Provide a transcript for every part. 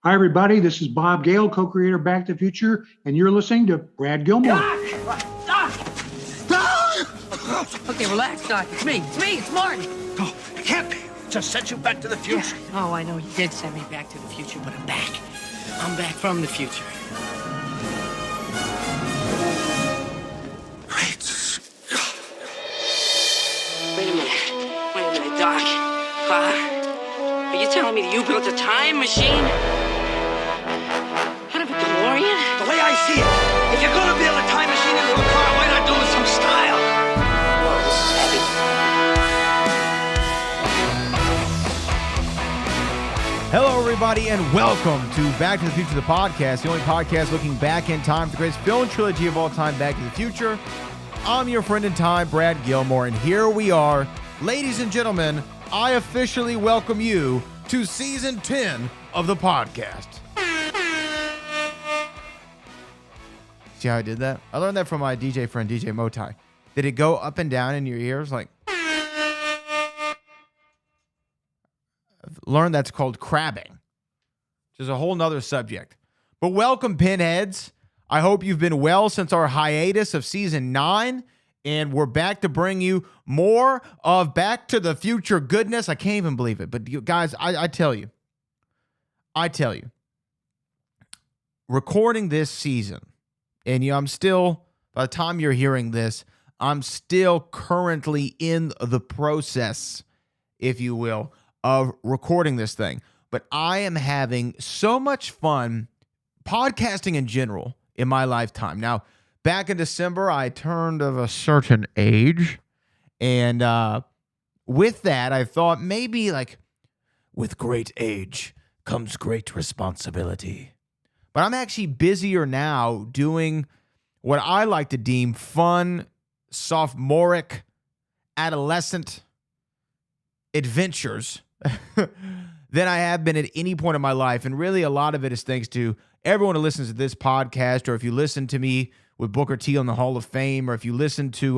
Hi, everybody. This is Bob Gale, co-creator of Back to the Future, and you're listening to Brad Gilmore. Doc! Okay, relax, Doc. It's me. It's Martin. Oh, it can't be. Just sent you back to the future. Yeah. Oh, I know you did send me back to the future, but I'm back. I'm back from the future. Great Scott. Wait a minute, Doc. Are you telling me that you built a time machine? Out of a DeLorean? The way I see it, if you're gonna build a time machine into a car, why not do it with some style? Whoa, this is heavy. Hello, everybody, and welcome to Back to the Future, the podcast, the only podcast looking back in time, the greatest film trilogy of all time, Back to the Future. I'm your friend in time, Brad Gilmore, and here we are. Ladies and gentlemen, I officially welcome you to Season 10 of the podcast. See how I did that? I learned that from my DJ friend, DJ Motai. Did it go up and down in your ears? Like, I've learned that's called crabbing, which is a whole nother subject. But welcome, Pinheads. I hope you've been well since our hiatus of Season 9, and we're back to bring you more of Back to the Future goodness. I can't even believe it. But you guys, I tell you, recording this season, and I'm still, by the time you're hearing this, I'm still currently in the process, if you will, of recording this thing. But I am having so much fun podcasting in general in my lifetime. Now, back in December, I turned of a certain age. And with that, I thought maybe like with great age comes great responsibility. But I'm actually busier now doing what I like to deem fun, sophomoric, adolescent adventures than I have been at any point in my life. And really, a lot of it is thanks to everyone who listens to this podcast, or if you listen to me with Booker T on the Hall of Fame, or if you listen to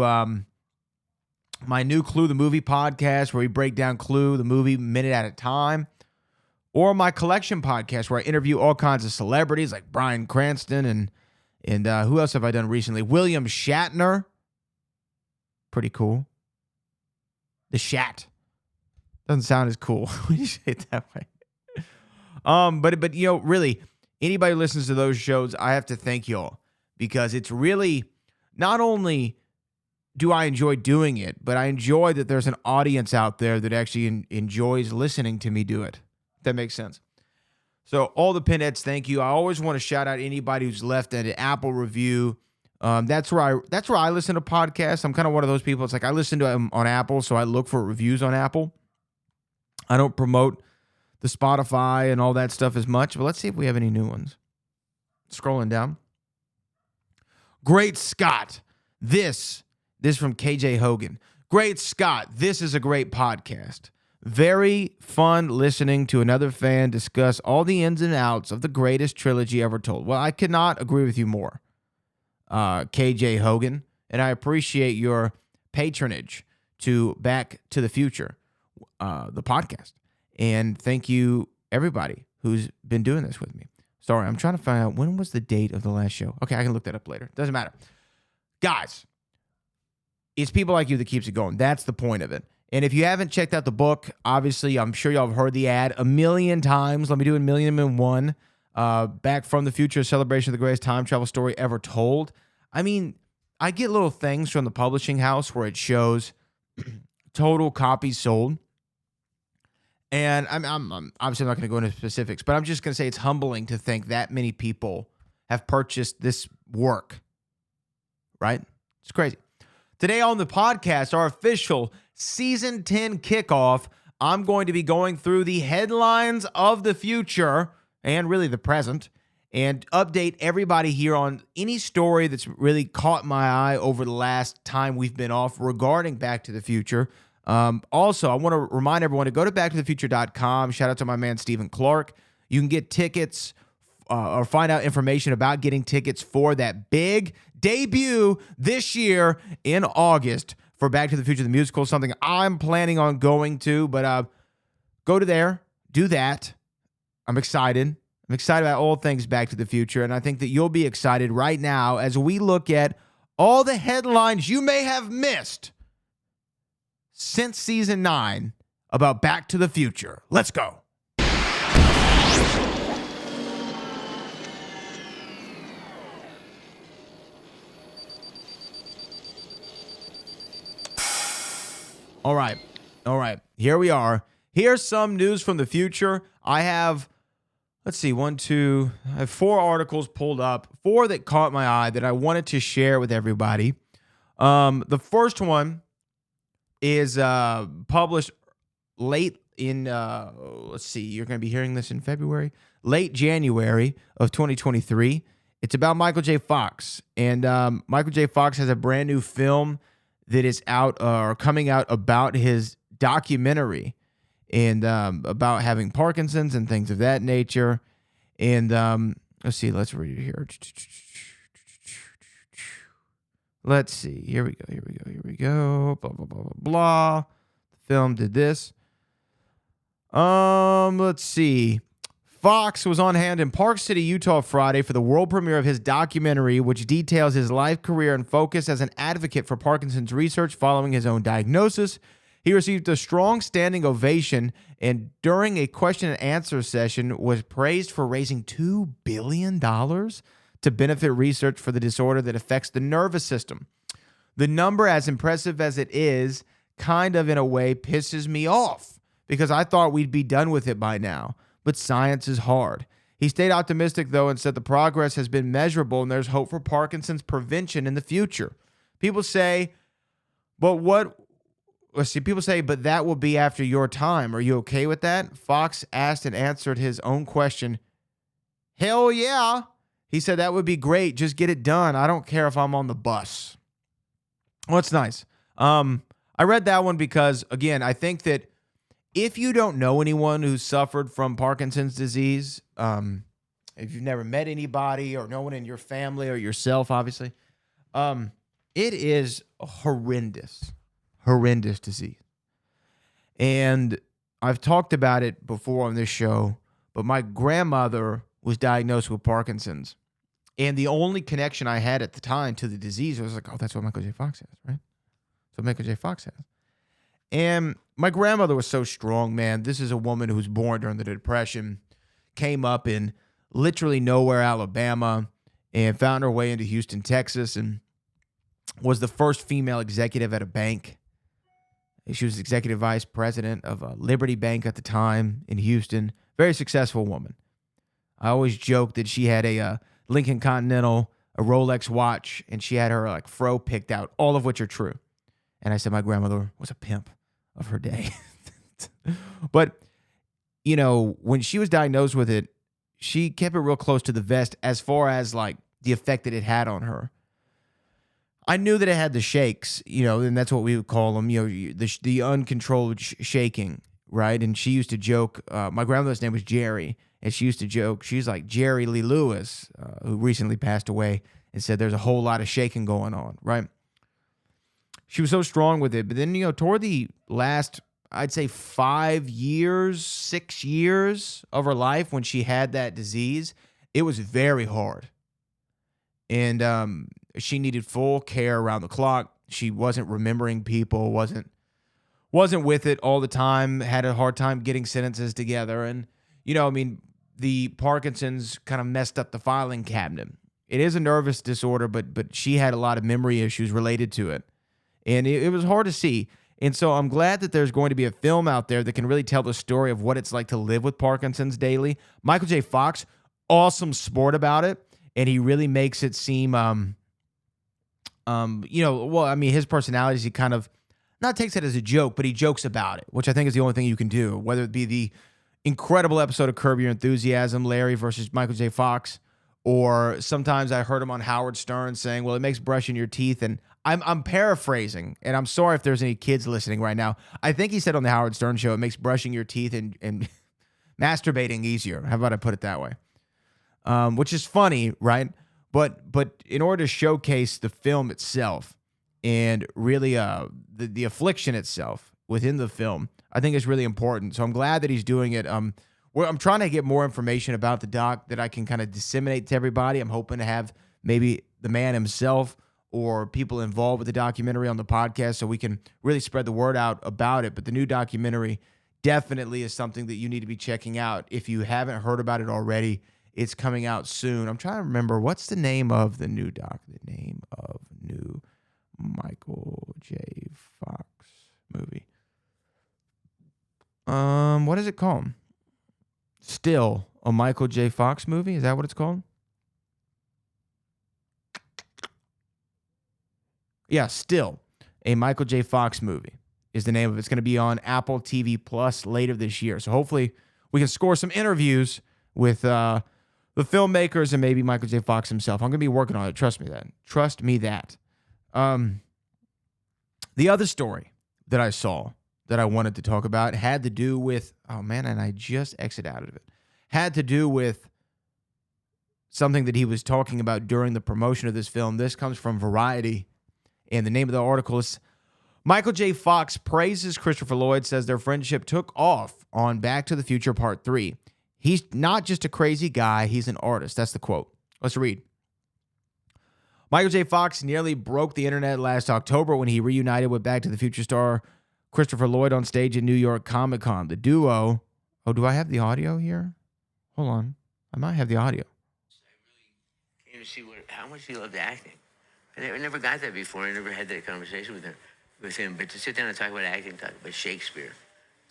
my new Clue the Movie podcast, where we break down Clue the movie minute at a time, or my collection podcast, where I interview all kinds of celebrities like Bryan Cranston and who else have I done recently? William Shatner. Pretty cool. The Shat. Doesn't sound as cool when you say it that way. But you know, really, anybody who listens to those shows, I have to thank y'all, because it's really, not only do I enjoy doing it, but I enjoy that there's an audience out there that actually enjoys listening to me do it. If that makes sense. So all the Pinheads, thank you. I always want to shout out anybody who's left an Apple review. That's where I listen to podcasts. I'm kind of one of those people. It's like I listen to them on Apple, so I look for reviews on Apple. I don't promote the Spotify and all that stuff as much, but let's see if we have any new ones. Scrolling down. Great Scott. This from KJ Hogan. Great Scott. This is a great podcast. Very fun listening to another fan discuss all the ins and outs of the greatest trilogy ever told. Well, I could not agree with you more, KJ Hogan, and I appreciate your patronage to Back to the Future, the podcast. And thank you, everybody who's been doing this with me. Sorry, I'm trying to find out when was the date of the last show. Okay, I can look that up later. Doesn't matter. Guys, it's people like you that keeps it going. That's the point of it. And if you haven't checked out the book, obviously, I'm sure y'all have heard the ad a million times. Let me do a million and one. Back from the Future, a celebration of the greatest time travel story ever told. I mean, I get little things from the publishing house where it shows total copies sold. And I'm obviously not going to go into specifics, but I'm just going to say it's humbling to think that many people have purchased this work, right? It's crazy. Today on the podcast, our official Season 10 kickoff, I'm going to be going through the headlines of the future and really the present, and update everybody here on any story that's really caught my eye over the last time we've been off regarding Back to the Future. Also, I want to remind everyone to go to backtothefuture.com. Shout out to my man, Stephen Clark. You can get tickets or find out information about getting tickets for that big debut this year in August for Back to the Future, the musical, something I'm planning on going to. But go to there, do that. I'm excited. I'm excited about all things Back to the Future, and I think that you'll be excited right now as we look at all the headlines you may have missed since season 9 about Back to the Future. Let's go. All right. Here we are. Here's some news from the future. I have, let's see, I have 4 articles pulled up, 4 that caught my eye that I wanted to share with everybody. The first one is published late in, let's see, you're going to be hearing this in late January of 2023. It's about Michael J. Fox. And Michael J. Fox has a brand new film that is out or coming out about his documentary and about having Parkinson's and things of that nature. And let's see, let's read it here. Let's see. Here we go. Blah, blah, blah, blah, blah. The film did this. Let's see. Fox was on hand in Park City, Utah Friday for the world premiere of his documentary, which details his life, career, and focus as an advocate for Parkinson's research following his own diagnosis. He received a strong standing ovation and during a question and answer session was praised for raising $2 billion to benefit research for the disorder that affects the nervous system. The number, as impressive as it is, kind of in a way pisses me off because I thought we'd be done with it by now. But science is hard. He stayed optimistic, though, and said the progress has been measurable and there's hope for Parkinson's prevention in the future. People say, but that will be after your time. Are you okay with that? Fox asked and answered his own question. Hell yeah. He said, that would be great. Just get it done. I don't care if I'm on the bus. Well, it's nice. I read that one because, again, I think that if you don't know anyone who's suffered from Parkinson's disease, if you've never met anybody or no one in your family or yourself, obviously, it is a horrendous disease. And I've talked about it before on this show, but my grandmother was diagnosed with Parkinson's. And the only connection I had at the time to the disease was like, oh, that's what Michael J. Fox has, right? That's what Michael J. Fox has. And my grandmother was so strong, man. This is a woman who was born during the Depression, came up in literally nowhere, Alabama, and found her way into Houston, Texas, and was the first female executive at a bank. She was executive vice president of Liberty Bank at the time in Houston. Very successful woman. I always joke that she had a Lincoln Continental, a Rolex watch, and she had her fro picked out, all of which are true. And I said my grandmother was a pimp of her day. But, when she was diagnosed with it, she kept it real close to the vest as far as the effect that it had on her. I knew that it had the shakes, and that's what we would call them, the uncontrolled shaking, right? And she used to joke, my grandmother's name was Jerry, and she used to joke, she's like Jerry Lee Lewis, who recently passed away, and said there's a whole lot of shaking going on, right? She was so strong with it. But then, toward the last, I'd say 6 years of her life when she had that disease, it was very hard. And she needed full care around the clock. She wasn't remembering people, wasn't with it all the time, had a hard time getting sentences together. And, the Parkinson's kind of messed up the filing cabinet. It is a nervous disorder, but she had a lot of memory issues related to it. And it was hard to see. And so I'm glad that there's going to be a film out there that can really tell the story of what it's like to live with Parkinson's daily. Michael J. Fox, awesome sport about it. And he really makes it seem, his personality is he kind of not takes it as a joke, but he jokes about it, which I think is the only thing you can do, whether it be the incredible episode of Curb Your Enthusiasm, Larry versus Michael J. Fox, or sometimes I heard him on Howard Stern saying, well, it makes brushing your teeth. And I'm paraphrasing, and I'm sorry if there's any kids listening right now. I think he said on the Howard Stern show, it makes brushing your teeth and masturbating easier. How about I put it that way? Which is funny, right? But in order to showcase the film itself and really the affliction itself within the film, I think is really important. So I'm glad that he's doing it I'm trying to get more information about the doc that I can kind of disseminate to everybody. I'm hoping to have maybe the man himself or people involved with the documentary on the podcast so we can really spread the word out about it. But the new documentary definitely is something that you need to be checking out. If you haven't heard about it already, it's coming out soon. I'm trying to remember, what's the name of the new doc? The name of new Michael J. Fox movie. What is it called? Still, a Michael J. Fox movie? Is that what it's called? Yeah, Still, a Michael J. Fox movie is the name of it. It's going to be on Apple TV Plus later this year. So hopefully we can score some interviews with the filmmakers and maybe Michael J. Fox himself. I'm going to be working on it. Trust me that. Trust me that. The other story that I saw that I wanted to talk about had to do with, oh man, and I just exited out of it, had to do with something that he was talking about during the promotion of this film. This comes from Variety, and the name of the article is Michael J. Fox praises Christopher Lloyd, says their friendship took off on Back to the Future Part 3. He's not just a crazy guy, he's an artist. That's the quote. Let's read. Michael J. Fox nearly broke the internet last October when he reunited with Back to the Future star Christopher Lloyd on stage at New York Comic Con. The duo... Oh, do I have the audio here? Hold on. I might have the audio. I really came to see how much he loved acting. I never got that before. I never had that conversation with him. But to sit down and talk about acting, talk about Shakespeare,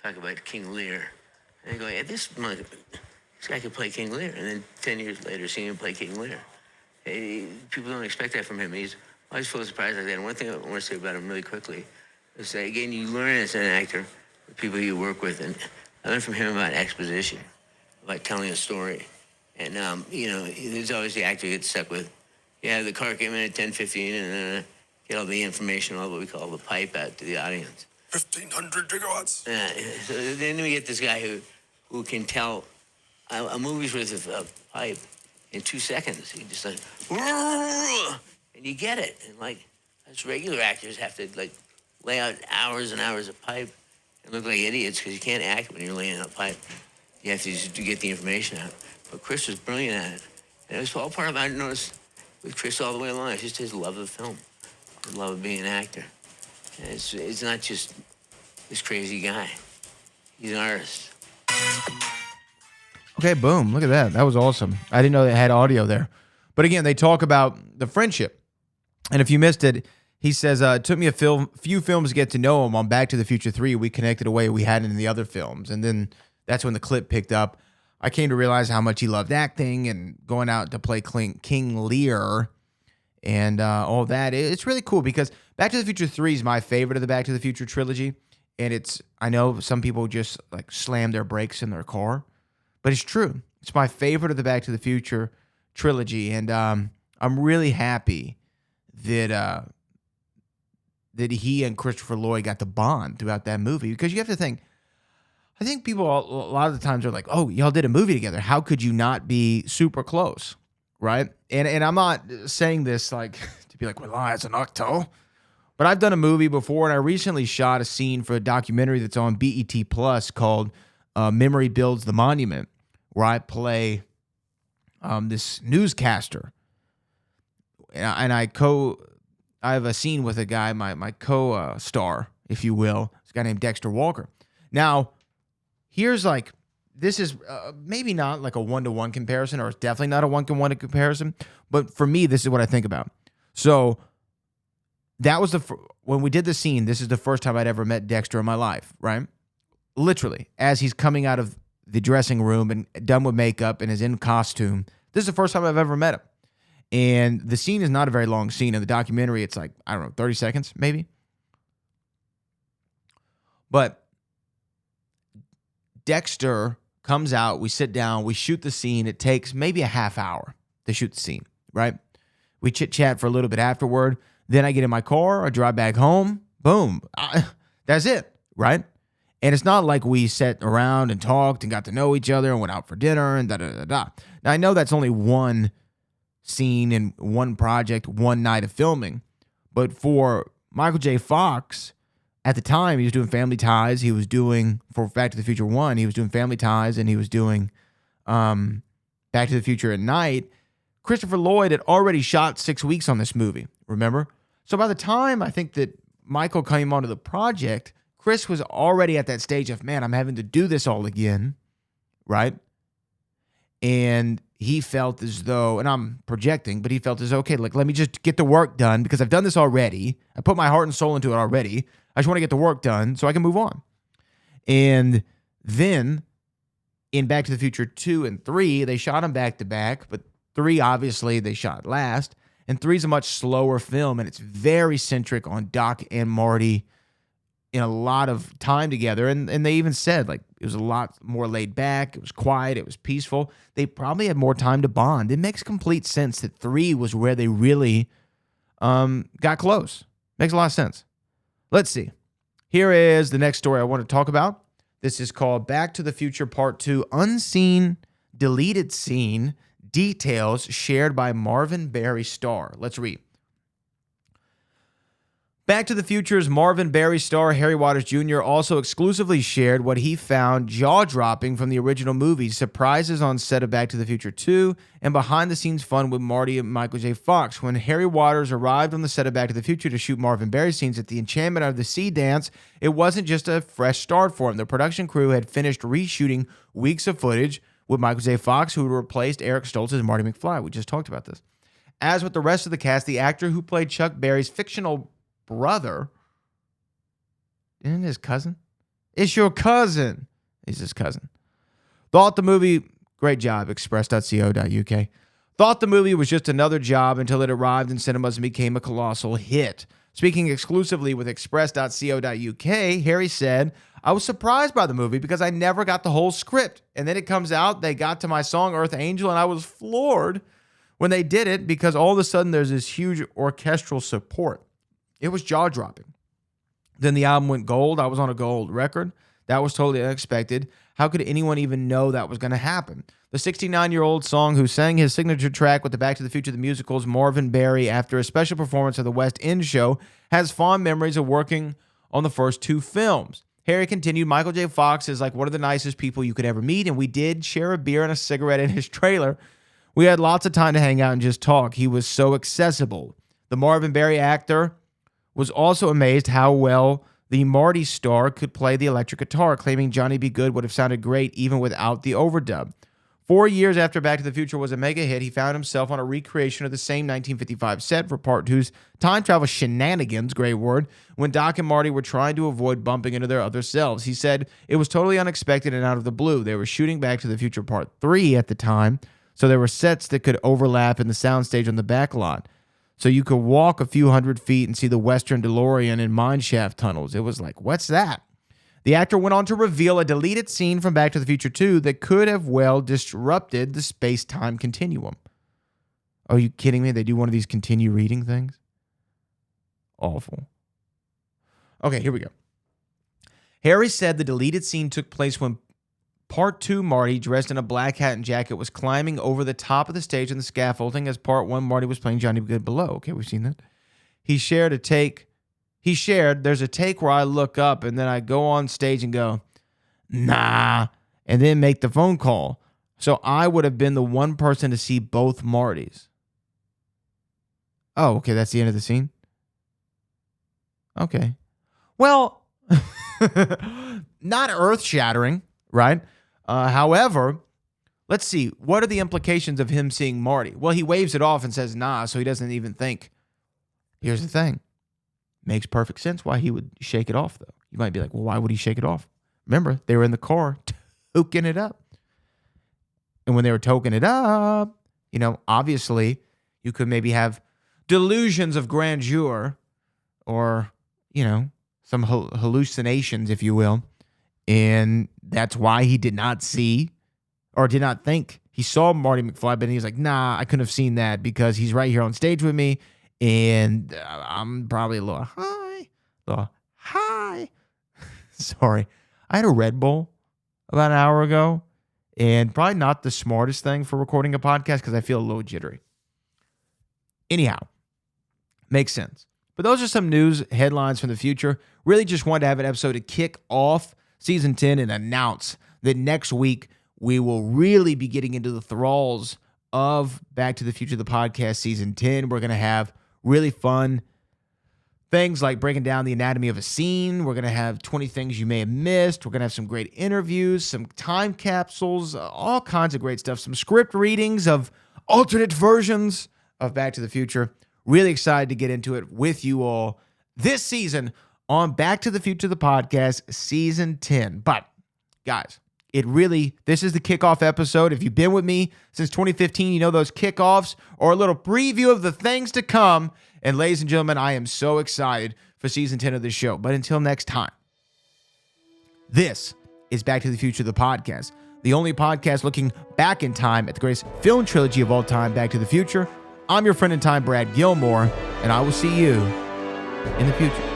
talk about King Lear, and I go, yeah, this guy could play King Lear. And then 10 years later, seeing him play King Lear. People don't expect that from him. He's always full of surprise like that. And one thing I want to say about him really quickly is that, again, you learn as an actor, the people you work with, and I learned from him about exposition, about telling a story. And, there's always the actor you get stuck with. Yeah, the car came in at 10:15 and get all the information, all what we call the pipe out to the audience. 1,500 gigawatts. So then we get this guy who can tell a movie's worth of pipe in 2 seconds. He just like, and you get it. And like, us regular actors have to like lay out hours and hours of pipe and look like idiots because you can't act when you're laying out pipe. You have to just get the information out. But Chris was brilliant at it. And it was all part of, I noticed with Chris all the way along, it's just his love of film, his love of being an actor. And it's not just this crazy guy. He's an artist. Okay, boom. Look at that. That was awesome. I didn't know they had audio there. But again, they talk about the friendship. And if you missed it, he says, it took me a few films to get to know him. On Back to the Future 3, we connected a way we hadn't in the other films. And then that's when the clip picked up. I came to realize how much he loved acting and going out to play King Lear and all that. It's really cool because Back to the Future 3 is my favorite of the Back to the Future trilogy. And I know some people just like slam their brakes in their car, but it's true. It's my favorite of the Back to the Future trilogy. And I'm really happy that that he and Christopher Lloyd got to bond throughout that movie, because you have to think, I think people a lot of the times are like, oh, y'all did a movie together. How could you not be super close, right? And I'm not saying this like to be like, well, it's an octo, but I've done a movie before, and I recently shot a scene for a documentary that's on BET Plus called Memory Builds the Monument, where I play this newscaster, and I have a scene with a guy, my co-star, if you will. This guy named Dexter Walker. Now, here's like, this is maybe not like a one-to-one comparison, or it's definitely not a one-to-one comparison, but for me, this is what I think about. So that was when we did the scene, this is the first time I'd ever met Dexter in my life, right? Literally, as he's coming out of the dressing room and done with makeup and is in costume, this is the first time I've ever met him. And the scene is not a very long scene. In the documentary, it's like, I don't know, 30 seconds maybe. But Dexter comes out, we sit down, we shoot the scene. It takes maybe a half hour to shoot the scene, right? We chit-chat for a little bit afterward. Then I get in my car, I drive back home, boom. That's it, right? And it's not like we sat around and talked and got to know each other and went out for dinner and da-da-da-da. Now, I know that's only one scene in one project, one night of filming. But for Michael J. Fox, at the time, he was doing Family Ties. He was doing, for Back to the Future 1, he was doing Family Ties, and he was doing Back to the Future at Night. Christopher Lloyd had already shot 6 weeks on this movie, remember? So by the time I think that Michael came onto the project, Chris was already at that stage of, man, I'm having to do this all again, right? And he felt as though, and I'm projecting, but he felt as, okay, like, let me just get the work done because I've done this already. I put my heart and soul into it already. I just want to get the work done so I can move on. And then in Back to the Future 2 and 3, they shot them back to back, but 3, obviously, they shot last. And 3 is a much slower film, and it's very centric on Doc and Marty in a lot of time together. And they even said, like, it was a lot more laid back. It was quiet. It was peaceful. They probably had more time to bond. It makes complete sense that 3 was where they really got close. Makes a lot of sense. Let's see. Here is the next story I want to talk about. This is called Back to the Future Part 2, Unseen Deleted Scene, Details Shared by Marvin Berry Star. Let's read. Back to the Future's Marvin Berry star Harry Waters Jr. also exclusively shared what he found jaw-dropping from the original movie, surprises on set of Back to the Future 2, and behind-the-scenes fun with Marty and Michael J. Fox. When Harry Waters arrived on the set of Back to the Future to shoot Marvin Berry scenes at the Enchantment of the Sea dance, it wasn't just a fresh start for him. The production crew had finished reshooting weeks of footage with Michael J. Fox, who replaced Eric Stoltz as Marty McFly. We just talked about this. As with the rest of the cast, the actor who played Chuck Berry's fictional brother, isn't his cousin? It's your cousin. He's his cousin. Thought the movie, great job, express.co.uk. Thought the movie was just another job until it arrived in cinemas and became a colossal hit. Speaking exclusively with express.co.uk, Harry said, I was surprised by the movie because I never got the whole script. And then it comes out, they got to my song, Earth Angel, and I was floored when they did it because all of a sudden there's this huge orchestral support. It was jaw-dropping. Then the album went gold. I was on a gold record. That was totally unexpected. How could anyone even know that was going to happen? The 69-year-old song who sang his signature track with the Back to the Future the Musical's Marvin Berry after a special performance of the West End show has fond memories of working on the first 2 films. Harry continued, Michael J. Fox is like one of the nicest people you could ever meet, and we did share a beer and a cigarette in his trailer. We had lots of time to hang out and just talk. He was so accessible. The Marvin Berry actor was also amazed how well the Marty star could play the electric guitar, claiming Johnny B. Good would have sounded great even without the overdub. 4 years after Back to the Future was a mega hit, he found himself on a recreation of the same 1955 set for Part 2's time travel shenanigans, great word, when Doc and Marty were trying to avoid bumping into their other selves. He said it was totally unexpected and out of the blue. They were shooting Back to the Future Part 3 at the time, so there were sets that could overlap in the soundstage on the back lot. So you could walk a few hundred feet and see the Western DeLorean in mineshaft tunnels. It was like, what's that? The actor went on to reveal a deleted scene from Back to the Future 2 that could have well disrupted the space-time continuum. Are you kidding me? They do one of these continue reading things? Awful. Okay, here we go. Harry said the deleted scene took place when Part 2 Marty, dressed in a black hat and jacket, was climbing over the top of the stage on the scaffolding as Part 1 Marty was playing Johnny Good below. Okay, we've seen that. He shared, there's a take where I look up and then I go on stage and go, nah, and then make the phone call. So I would have been the one person to see both Martys. Oh, okay, that's the end of the scene? Okay. Well, not earth-shattering, right? However, let's see. What are the implications of him seeing Marty? Well, he waves it off and says, nah, so he doesn't even think. Here's the thing. Makes perfect sense why he would shake it off, though. You might be like, well, why would he shake it off? Remember, they were in the car toking it up. And when they were toking it up, obviously you could maybe have delusions of grandeur or, some hallucinations, if you will. And that's why he did not see or did not think he saw Marty McFly, but he was like, nah, I couldn't have seen that because he's right here on stage with me. And I'm probably a little high. Sorry. I had a Red Bull about an hour ago and probably not the smartest thing for recording a podcast because I feel a little jittery. Anyhow, makes sense. But those are some news headlines from the future. Really just wanted to have an episode to kick off season 10 and announce that next week we will really be getting into the thralls of Back to the Future, the podcast season 10. We're going to have really fun things like breaking down the anatomy of a scene. We're going to have 20 things you may have missed. We're going to have some great interviews, some time capsules, all kinds of great stuff, some script readings of alternate versions of Back to the Future. Really excited to get into it with you all this season on Back to the Future, the podcast, season 10. But, guys, this is the kickoff episode. If you've been with me since 2015, you know those kickoffs or a little preview of the things to come. And ladies and gentlemen, I am so excited for season 10 of this show. But until next time, this is Back to the Future, the podcast, the only podcast looking back in time at the greatest film trilogy of all time, Back to the Future. I'm your friend in time, Brad Gilmore, and I will see you in the future.